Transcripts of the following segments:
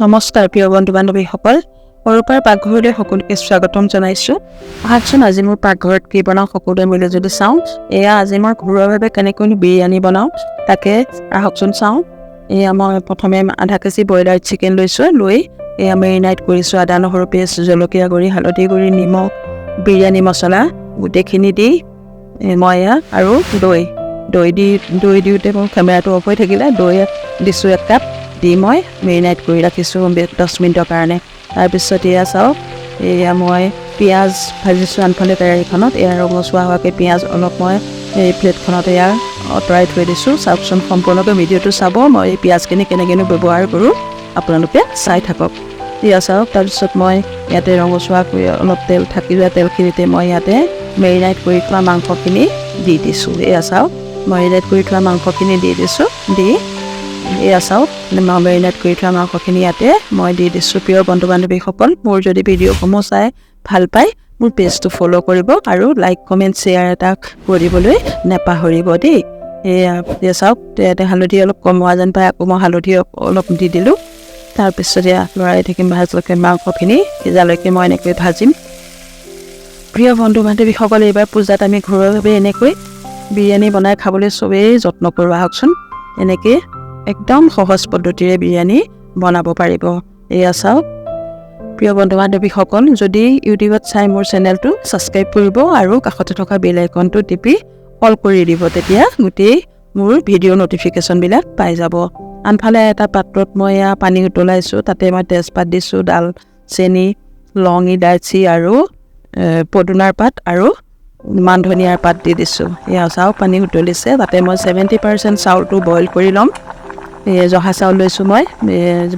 নমস্কাৰ প্ৰিয় বন্ধু বান্ধৱীসকল, সৰুপাৰ পাকঘৰলৈ সকলোকে স্বাগতম জনাইছোঁ। আহকচোন আজি মোৰ পাকঘৰত কি বনাওঁ সকলোৱে মিলি যদি চাওঁ। এয়া আজি মই ঘৰুৱাভাৱে কেনেকৈ বিৰিয়ানী বনাওঁ তাকে আহকচোন চাওঁ। এয়া মই প্ৰথমে আধা কেজি ব্ৰইলাৰ চিকেন লৈছোঁ, লৈ এয়া মেৰিনাইট কৰিছোঁ। আদা নহৰু পেষ্ট, জলকীয়া গুড়ি, হালধি গুড়ি, নিমখ, বিৰিয়ানী মছলা গোটেইখিনি দি মই এয়া আৰু দৈ দিওঁতে মোৰ কেমেৰাটো অফ হৈ থাকিলে, দৈ দিছোঁ 1 কাপ দি মই মেৰিনাইট কৰি ৰাখিছোঁ 10 মিনিটৰ কাৰণে। তাৰপিছত এয়া চাওক, এয়া মই পিঁয়াজ ভাজিছোঁ আনফালে কেৰাহীখনত। এয়া ৰঙচুৱা হোৱাকৈ পিঁয়াজ অলপ মই এই প্লেটখনত এয়া আঁতৰাই থৈ দিছোঁ। চাওকচোন সম্পূৰ্ণকৈ ভিডিঅ'টো চাব, মই এই পিঁয়াজখিনি কেনেকৈনো ব্যৱহাৰ কৰোঁ আপোনালোকে চাই থাকক। এয়া চাওক, তাৰপিছত মই ইয়াতে ৰঙচুৱা কৰি অলপ তেল থাকি যোৱা তেলখিনিতে মই ইয়াতে মেৰিনাইট কৰি থোৱা মাংসখিনি দি দিছোঁ। এয়া চাওক, মেৰিনাইট কৰি থোৱা মাংসখিনি দি দিছোঁ। দি এয়া চাওক, মেৰিনেট কৰি থোৱা মাংসখিনি ইয়াতে মই দি দিছোঁ। প্ৰিয় বন্ধু বান্ধৱীসকল, মোৰ যদি ভিডিঅ'সমূহ চাই ভাল পায় মোৰ পেজটো ফ'ল' কৰিব আৰু লাইক কমেণ্ট শ্বেয়াৰ এটা কৰিবলৈ নেপাহৰিব দেই। এয়া চাওক, ইয়াতে হালধি অলপ কমোৱা যেন পায়, আকৌ মই হালধি অলপ দি দিলোঁ। তাৰপিছত এয়া লৰাই থাকিম ভাজলৈকে, মাংসখিনি সিজালৈকে মই এনেকৈ ভাজিম। প্ৰিয় বন্ধু বান্ধৱীসকল, এইবাৰ পূজাত আমি ঘৰুৱাভাৱে এনেকৈ বিৰিয়ানী বনাই খাবলৈ চবেই যত্ন কৰোঁ। আহকচোন এনেকৈ একদম সহজ পদ্ধতিৰে বিৰিয়ানী বনাব পাৰিব। এয়া চাওক প্ৰিয় বন্ধু বান্ধৱীসকল, যদি ইউটিউবত চাই মোৰ চেনেলটো ছাবস্ক্ৰাইব কৰিব আৰু কাষতে থকা বেল আইকনটো টিপি অল কৰি দিব, তেতিয়া গোটেই মোৰ ভিডিঅ' ন'টিফিকেশ্যনবিলাক পাই যাব। আনফালে এটা পাত্ৰত মই এয়া পানী উতলাইছোঁ, তাতে মই তেজপাত দিছোঁ, দালচেনি, লং, ইলাচি আৰু পদুনাৰ পাত আৰু মান ধনিয়াৰ পাত দি দিছোঁ। এয়া চাওক পানী উতলিছে, তাতে মই 70% চাউলটো বইল কৰি ল'ম। জহা চাউল লৈছোঁ মই,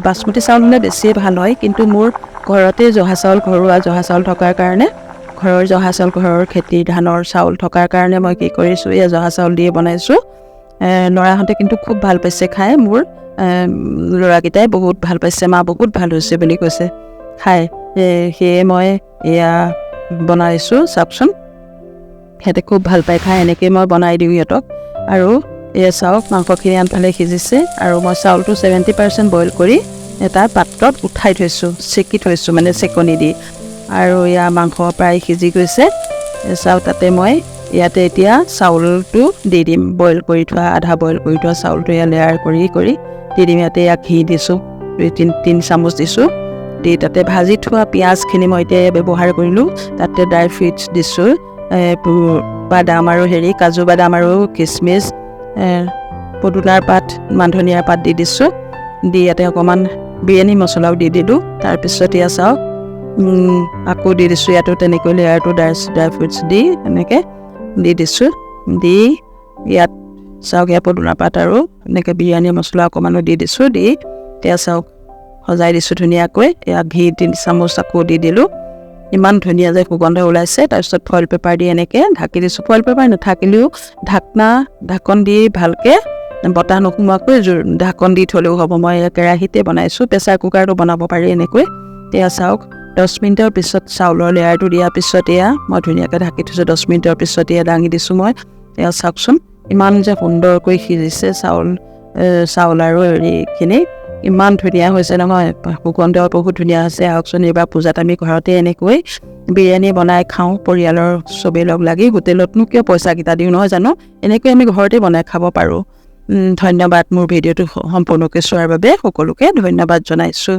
বাচমতি চাউল হ'লে বেছিয়ে ভাল হয়, কিন্তু মোৰ ঘৰতে জহা চাউল, ঘৰুৱা জহা চাউল থকাৰ কাৰণে, ঘৰৰ জহা চাউল, ঘৰৰ খেতি ধানৰ চাউল থকাৰ কাৰণে মই কি কৰিছোঁ, এয়া জহা চাউল দিয়ে বনাইছোঁ। ল'ৰাহঁতে কিন্তু খুব ভাল পাইছে খাই, মোৰ ল'ৰাকেইটাই বহুত ভাল পাইছে, মা বহুত ভাল হৈছে বুলি কৈছে খাই। সেয়ে মই এয়া বনাইছোঁ। চাওকচোন, সিহঁতে খুব ভাল পায় খাই, এনেকৈ মই বনাই দিওঁ সিহঁতক। আৰু এয়া চাওক, মাংসখিনি আনফালে সিজিছে আৰু মই চাউলটো 70% বইল কৰি এটা পাত্ৰত উঠাই থৈছোঁ, চেকি থৈছোঁ মানে চেকনি দি। আৰু এয়া মাংস প্ৰায় সিজি গৈছে। চাওক, তাতে মই ইয়াতে এতিয়া চাউলটো দি দিম, বইল কৰি থোৱা, আধা বইল কৰি থোৱা চাউলটো এয়া লেয়াৰ কৰি দি দিম। ইয়াতে এয়া ঘি দিছোঁ, 2-3 চামুচ দিছোঁ। দি তাতে ভাজি থোৱা পিঁয়াজখিনি মই এতিয়া ব্যৱহাৰ কৰিলোঁ। তাতে ড্ৰাই ফ্ৰুইটছ দিছোঁ, বাদাম আৰু কাজু বাদাম আৰু কিচমিচ, পদুনাৰ পাত, মান ধনিয়াৰ পাত দি দিছোঁ। দি ইয়াতে অকণমান বিৰিয়ানী মছলাও দি দিলোঁ। তাৰপিছত এয়া চাওক, আকৌ দি দিছোঁ ইয়াতো তেনেকৈ লেয়াৰটো ড্ৰাই ফ্ৰুইটছ দি এনেকৈ দি দিছোঁ। দি ইয়াত চাওক, ইয়াত পদুনাৰ পাত আৰু এনেকৈ বিৰিয়ানী মছলা অকণমানো দি দিছোঁ। দি এয়া চাওক সজাই দিছোঁ ধুনীয়াকৈ। এয়া ঘি 3 চামুচ আকৌ দি দিলোঁ। ইমান ধুনীয়া যে সুগন্ধ ওলাইছে। তাৰপিছত ফইল পেপাৰ দি এনেকৈ ঢাকি দিছোঁ। ফইল পেপাৰ নাথাকিলেও ঢাকন দি ভালকৈ বতাহ নোসোমোৱাকৈ ঢাকন দি থ'লেও হ'ব। মই কেৰাহীতে বনাইছোঁ, প্ৰেছাৰ কুকাৰটো বনাব পাৰি এনেকৈ। এয়া চাওক, 10 মিনিটৰ পিছত চাউলৰ লেয়াৰটো দিয়াৰ পিছত এয়া মই ধুনীয়াকৈ ঢাকি থৈছোঁ। 10 মিনিটৰ পিছত এয়া দাঙি দিছোঁ মই। এয়া চাওকচোন, ইমান যে সুন্দৰকৈ সিজিছে চাউল আৰু হেৰিখিনি, ইমান ধুনীয়া হৈছে নহয়, সুগন্ধ বহুত ধুনীয়া হৈছে। আহকচোন, এইবাৰ পূজাত আমি ঘৰতে এনেকৈ বিৰিয়ানী বনাই খাওঁ, পৰিয়ালৰ চবেই লগ লাগি। হোটেলতনো কিয় পইচাকেইটা দিওঁ নহয় জানো, এনেকৈ আমি ঘৰতে বনাই খাব পাৰোঁ। ধন্যবাদ মোৰ ভিডিঅ'টো সম্পূৰ্ণকৈ চোৱাৰ বাবে, সকলোকে ধন্যবাদ জনাইছোঁ।